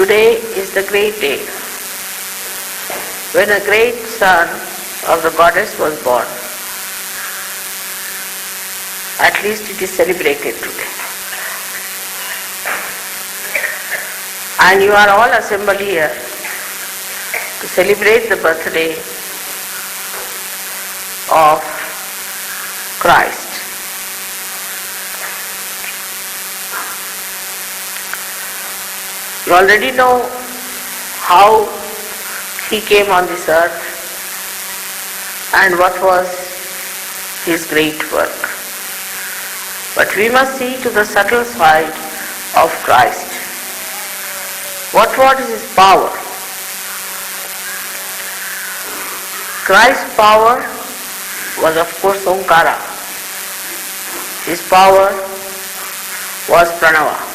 Today is the great day when a great son of the goddess was born. At least it is celebrated today. And you are all assembled here to celebrate the birthday of Christ. You already know how he came on this earth and what was his great work. But we must see to the subtle side of Christ. What was his power? Christ's power was of course Omkara. His power was Pranava.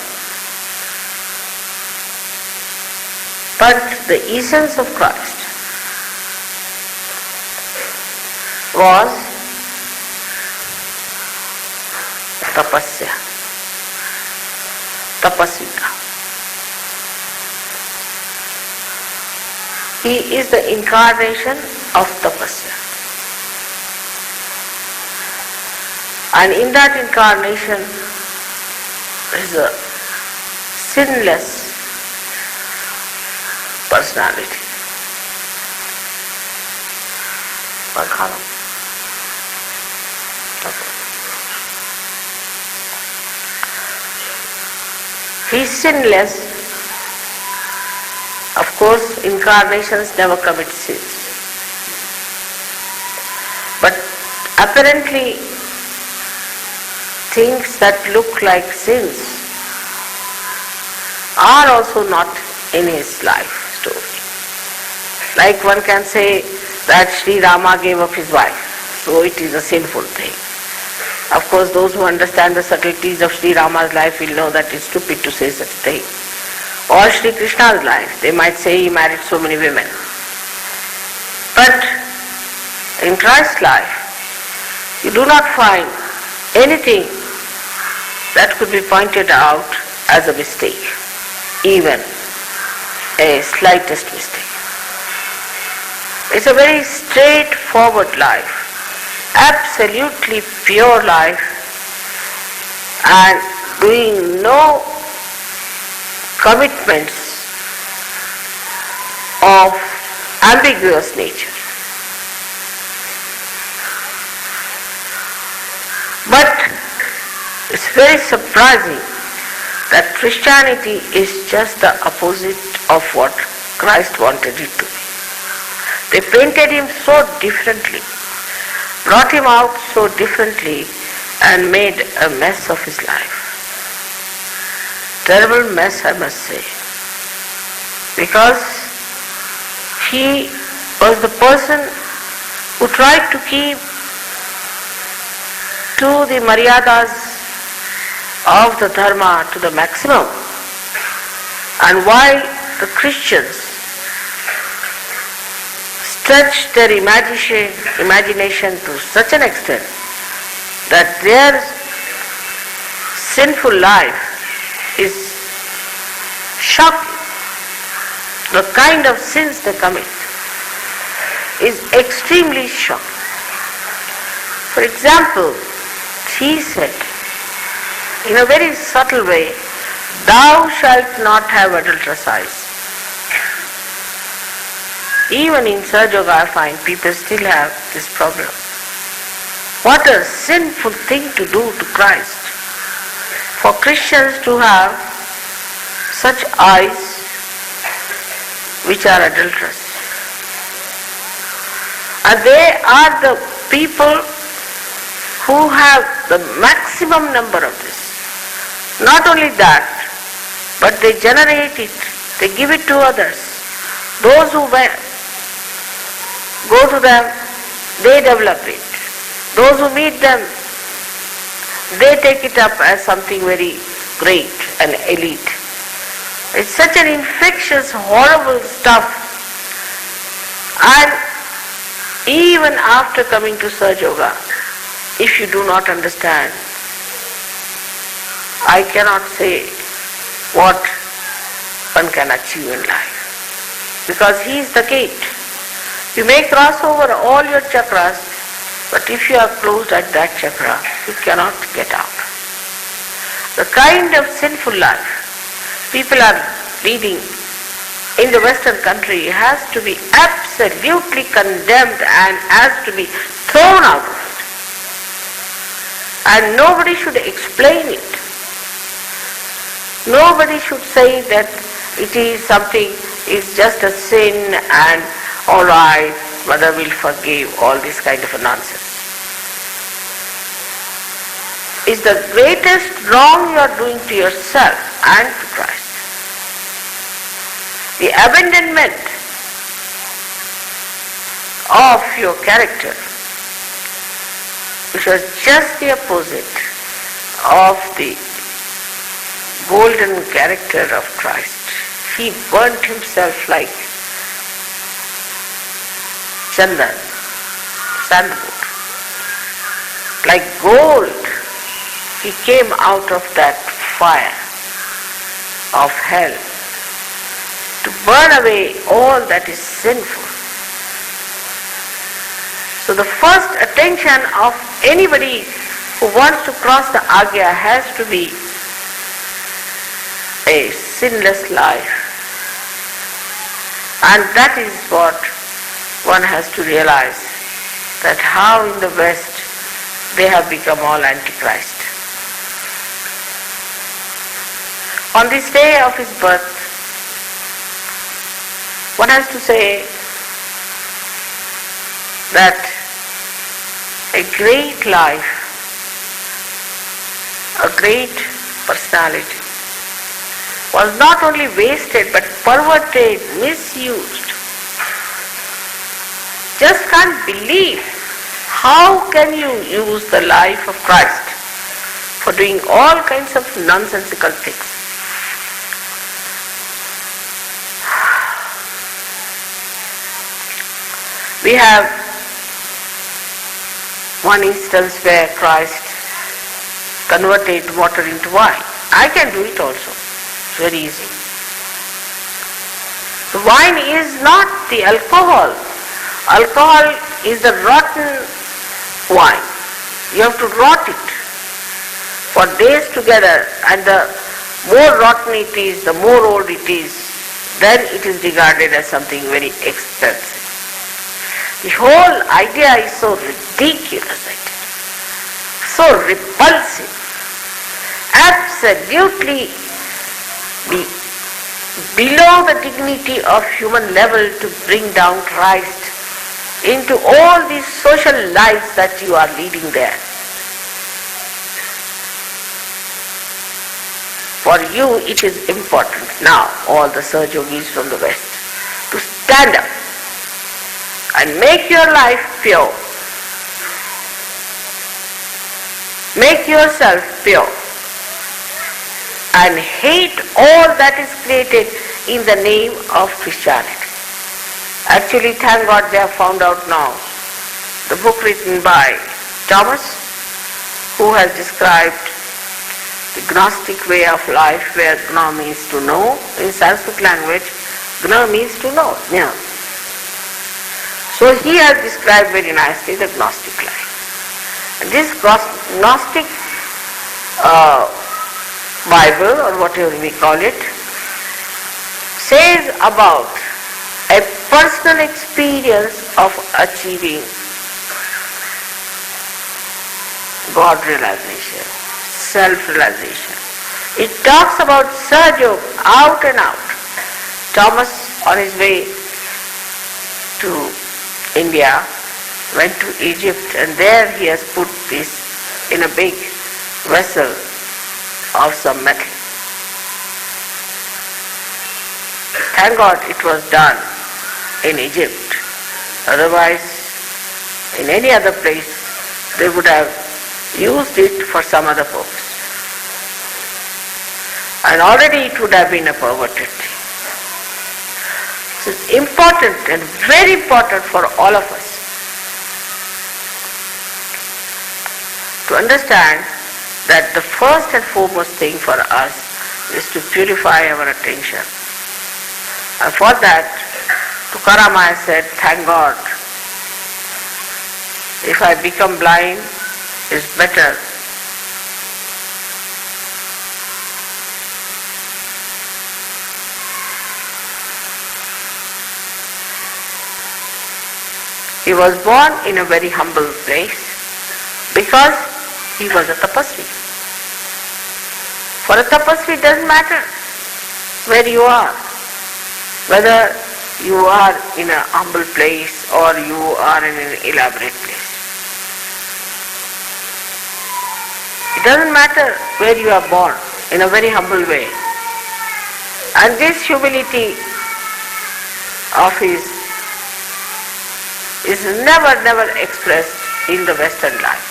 But the essence of Christ was tapasya, tapasvita. He is the incarnation of tapasya. And in that incarnation is a sinless personality. He is sinless. Of course, incarnations never commit sins. But apparently, things that look like sins are also not in his life story. Like one can say that Sri Rama gave up his wife, so it is a sinful thing. Of course, those who understand the subtleties of Sri Rama's life will know that it's stupid to say such a thing. Or Sri Krishna's life, they might say he married so many women. But in Christ's life, you do not find anything that could be pointed out as a mistake, even a slightest mistake. It's a very straightforward life, absolutely pure life, and doing no commitments of ambiguous nature. But it's very surprising that Christianity is just the opposite of what Christ wanted it to be. They painted him so differently, brought him out so differently, and made a mess of his life. Terrible mess, I must say. Because he was the person who tried to keep to the maryadas of the dharma to the maximum. And while the Christians stretched their imagination to such an extent that their sinful life is shocking. The kind of sins they commit is extremely shocking. For example, he said, in a very subtle way, "Thou shalt not have adulterous eyes." Even in Sahaja Yoga I find people still have this problem. What a sinful thing to do to Christ. For Christians to have such eyes which are adulterous. And they are the people who have the maximum number of this. Not only that, but they generate it, they give it to others. Those who go to them, they develop it. Those who meet them, they take it up as something very great and elite. It's such an infectious, horrible stuff. And even after coming to Sahaja Yoga, if you do not understand, I cannot say what one can achieve in life. Because he is the gate. You may cross over all your chakras, but if you are closed at that chakra, you cannot get out. The kind of sinful life people are leading in the Western country has to be absolutely condemned and has to be thrown out of it. And nobody should explain it. Nobody should say that it is something, it's just a sin and all right, Mother will forgive, all this kind of a nonsense. It's the greatest wrong you are doing to yourself and to Christ. The abandonment of your character, which was just the opposite of the golden character of Christ. He burnt himself like chandan, sandalwood, like gold. He came out of that fire of hell to burn away all that is sinful. So the first attention of anybody who wants to cross the Agya has to be a sinless life. And that is what one has to realize, that how in the West they have become all antichrist. On this day of his birth, one has to say that a great life, a great personality was not only wasted but perverted, misused. Just can't believe how can you use the life of Christ for doing all kinds of nonsensical things. We have one instance where Christ converted water into wine. I can do it also. It's very easy. The wine is not the alcohol. Alcohol is the rotten wine. You have to rot it for days together, and the more rotten it is, the more old it is, then it is regarded as something very expensive. The whole idea is so ridiculous, so repulsive, absolutely below the dignity of human level to bring down Christ into all these social lives that you are leading there. For you it is important now, all the Saj Yogis from the West, to stand up and make your life pure. Make yourself pure and hate all that is created in the name of Christianity. Actually, thank God they have found out now. The book written by Thomas, who has described the Gnostic way of life, where Gna means to know. In Sanskrit language, Gna means to know. Yeah. So he has described very nicely the Gnostic life. And this Gnostic Bible, or whatever we call it, says about a personal experience of achieving God realization, self-realization. It talks about Sahaja Yoga out and out. Thomas, on his way to India, went to Egypt, and there he has put this in a big vessel of some metal. Thank God it was done in Egypt. Otherwise, in any other place, they would have used it for some other purpose. And already it would have been a perverted thing. So it's important and very important for all of us to understand that the first and foremost thing for us is to purify our attention And for that, Tukaram I said, thank God. If I become blind, it's better. He was born in a very humble place because he was a tapasvi. For a tapasvi it doesn't matter where you are, whether you are in a humble place or you are in an elaborate place. It doesn't matter where you are born, in a very humble way. And this humility of his is never expressed in the Western life.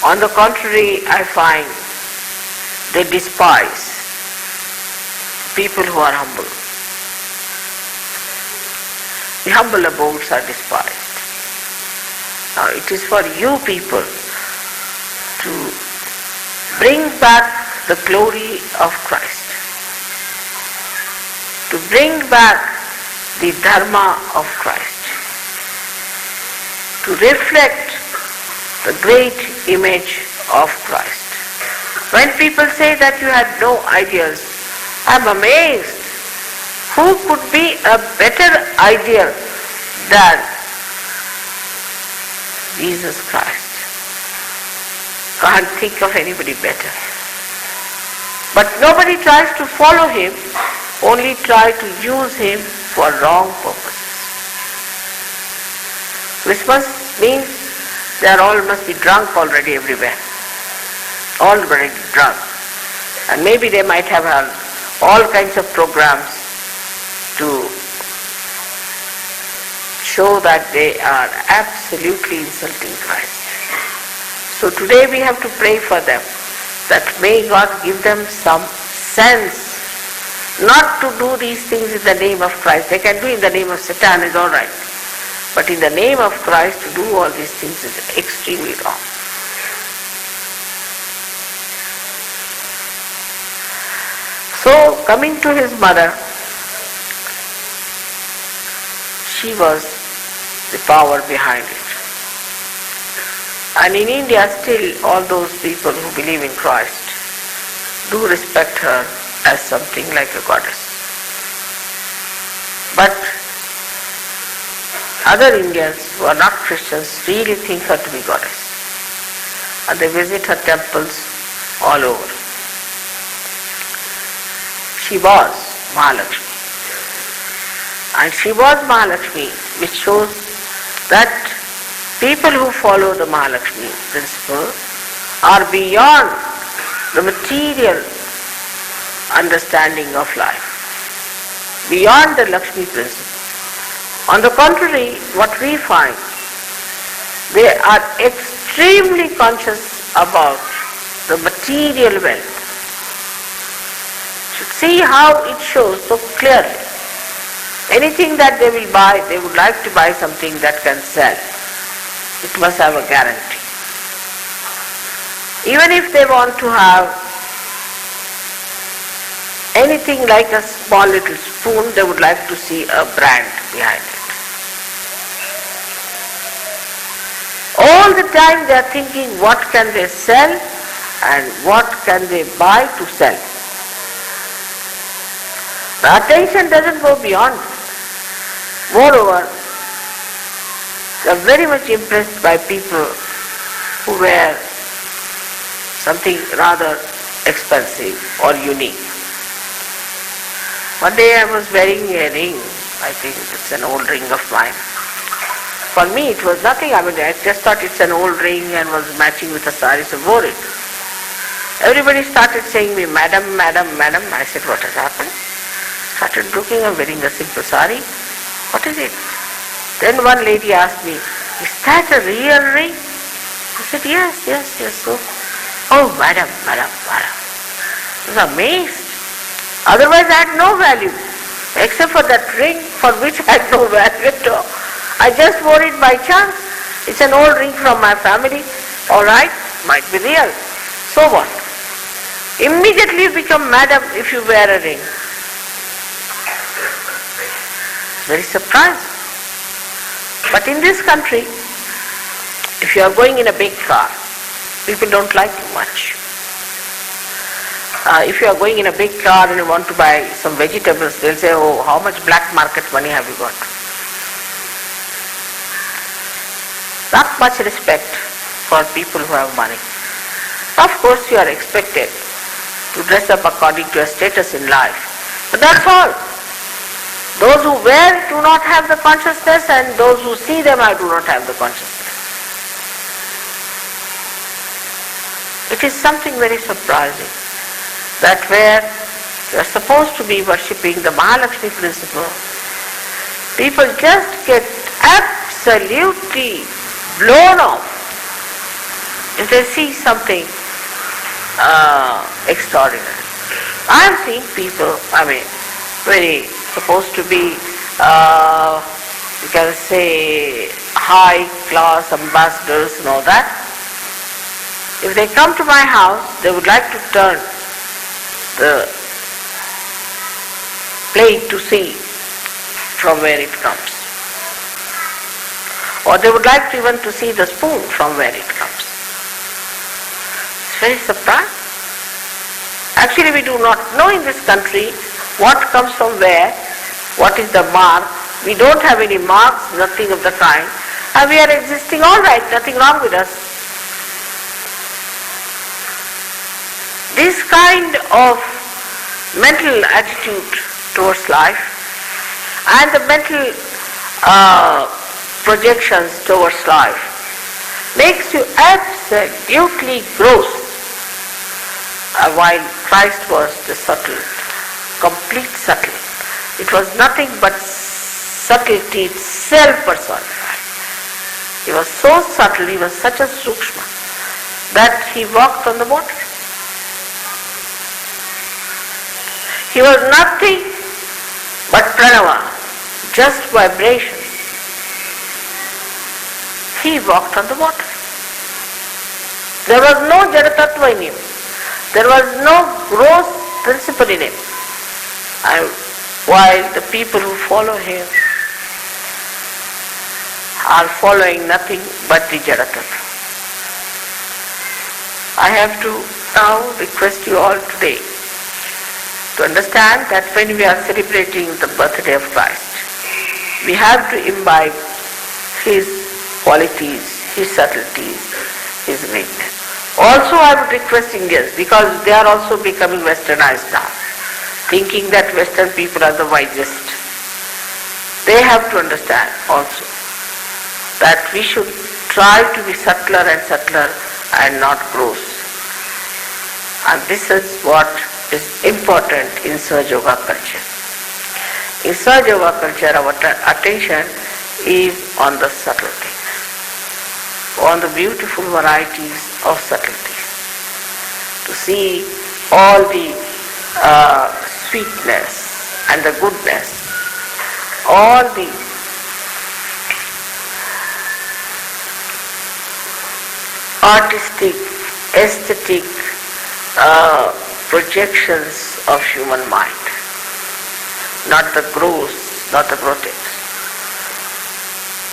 On the contrary, I find they despise people who are humble. The humble abodes are despised. Now it is for you people to bring back the glory of Christ, to bring back the dharma of Christ, to reflect the great image of Christ. When people say that you had no ideals, I'm amazed. Who could be a better ideal than Jesus Christ? Can't think of anybody better. But nobody tries to follow him, only try to use him for wrong purposes. Christmas means they are all must be drunk already everywhere. Already drunk. And maybe they might have had all kinds of programs to show that they are absolutely insulting Christ. So today we have to pray for them, that may God give them some sense not to do these things in the name of Christ. They can do in the name of Satan, is all right. But in the name of Christ to do all these things is extremely wrong. So coming to his mother, she was the power behind it. And in India still all those people who believe in Christ do respect her as something like a goddess. But other Indians who are not Christians really think her to be goddess. And they visit her temples all over. She was Mahalakshmi. And she was Mahalakshmi, which shows that people who follow the Mahalakshmi principle are beyond the material understanding of life, beyond the Lakshmi principle. On the contrary, what we find, they are extremely conscious about the material wealth. You should see how it shows so clearly. Anything that they will buy, they would like to buy something that can sell. It must have a guarantee. Even if they want to have anything like a small little spoon, they would like to see a brand behind it. All the time they are thinking what can they sell and what can they buy to sell. The attention doesn't go beyond. Moreover, they are very much impressed by people who wear something rather expensive or unique. One day I was wearing a ring, I think it's an old ring of mine. For me it was nothing, I just thought it's an old ring and was matching with a sari, so wore it. Everybody started saying me, madam, madam, madam. I said, what has happened? Started looking, I'm wearing a simple sari. What is it? Then one lady asked me, is that a real ring? I said, yes. So, oh, madam. I was amazed. Otherwise I had no value, except for that ring for which I had no value at all. I just wore it by chance. It's an old ring from my family. All right, might be real. So what? Immediately you become madam if you wear a ring. Very surprising. But in this country, if you are going in a big car, people don't like you much. If you are going in a big car and you want to buy some vegetables, they'll say, oh, how much black market money have you got? Not much respect for people who have money. Of course, you are expected to dress up according to your status in life. But that's all. Those who wear do not have the consciousness, and those who see them do not have the consciousness. It is something very surprising that where you are supposed to be worshipping the Mahalakshmi principle, people just get absolutely blown off if they see something extraordinary. I am seeing people, very supposed to be, you can say, high class ambassadors and all that. If they come to my house, they would like to turn the plate to see from where it comes. Or they would like even to see the spoon from where it comes. It's very surprising. Actually, we do not know in this country what comes from where, what is the mark. We don't have any marks, nothing of the kind. And we are existing all right, nothing wrong with us. This kind of mental attitude towards life and the mental projections towards life makes you absolutely gross. While Christ was the subtle, complete subtle. It was nothing but subtlety itself personified. He was so subtle, he was such a sukshma that he walked on the water. He was nothing but pranava, just vibration. He walked on the water. There was no Jadatattva in him. There was no gross principle in him. And while the people who follow him are following nothing but the Jadatattva. I have to now request you all today to understand that when we are celebrating the birthday of Christ, we have to imbibe his qualities, his subtleties, his greatness. Also, I would request Indians, because they are also becoming westernized now, thinking that Western people are the wisest. They have to understand also that we should try to be subtler and subtler and not gross. And this is what is important in Sahaja Yoga culture. In Sahaja Yoga culture, our attention is on the subtle things, on the beautiful varieties of subtleties, to see all the sweetness and the goodness, all the artistic, aesthetic projections of human mind, not the gross, not the grotesque.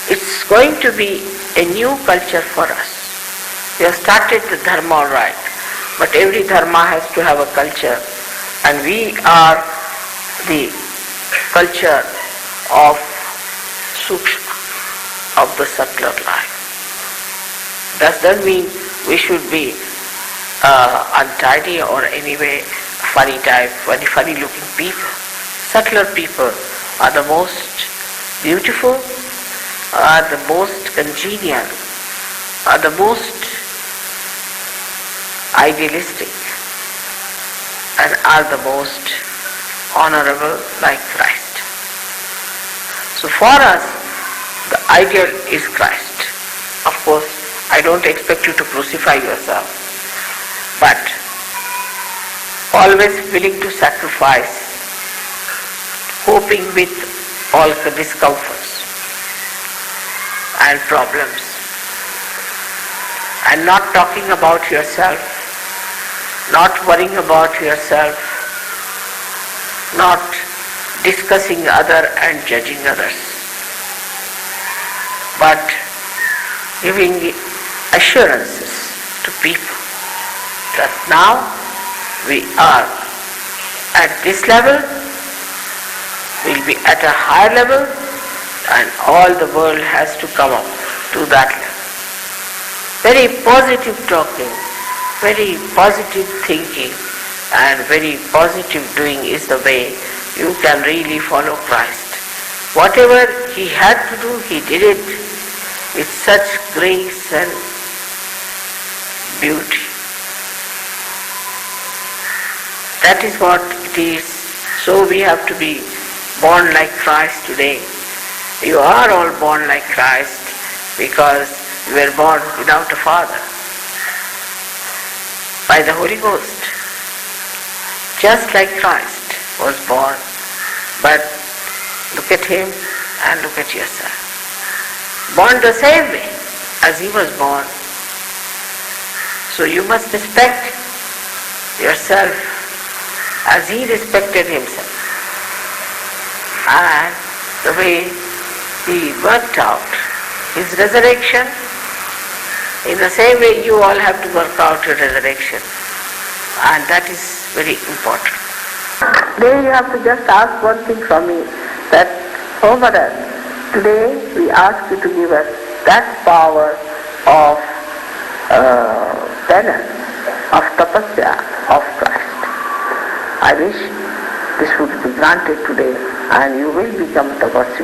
It's going to be a new culture for us. We have started the dharma all right, but every dharma has to have a culture, and we are the culture of sukshma, of the subtler life. Does that mean we should be untidy or anyway funny type, very funny looking people? Subtler people are the most beautiful, are the most congenial, are the most idealistic, and are the most honorable, like Christ. So for us, the ideal is Christ. Of course, I don't expect you to crucify yourself, but always willing to sacrifice, coping with all the discomforts and problems, and not talking about yourself, not worrying about yourself, not discussing other and judging others, but giving assurances to people that now we are at this level, we'll be at a higher level, and all the world has to come up to that level. Very positive talking, very positive thinking, and very positive doing is the way you can really follow Christ. Whatever he had to do, he did it with such grace and beauty. That is what it is. So we have to be born like Christ today. You are all born like Christ because you were born without a father, by the Holy Ghost. Just like Christ was born, but look at him and look at yourself. Born the same way as he was born. So you must respect yourself as he respected himself. And the way he worked out his resurrection, in the same way you all have to work out your resurrection. And that is very important. Today you have to just ask one thing from me, that, oh Mother, today we ask you to give us that power of penance, of tapasya, of Christ. I wish this would be granted today and you will become tapasvi.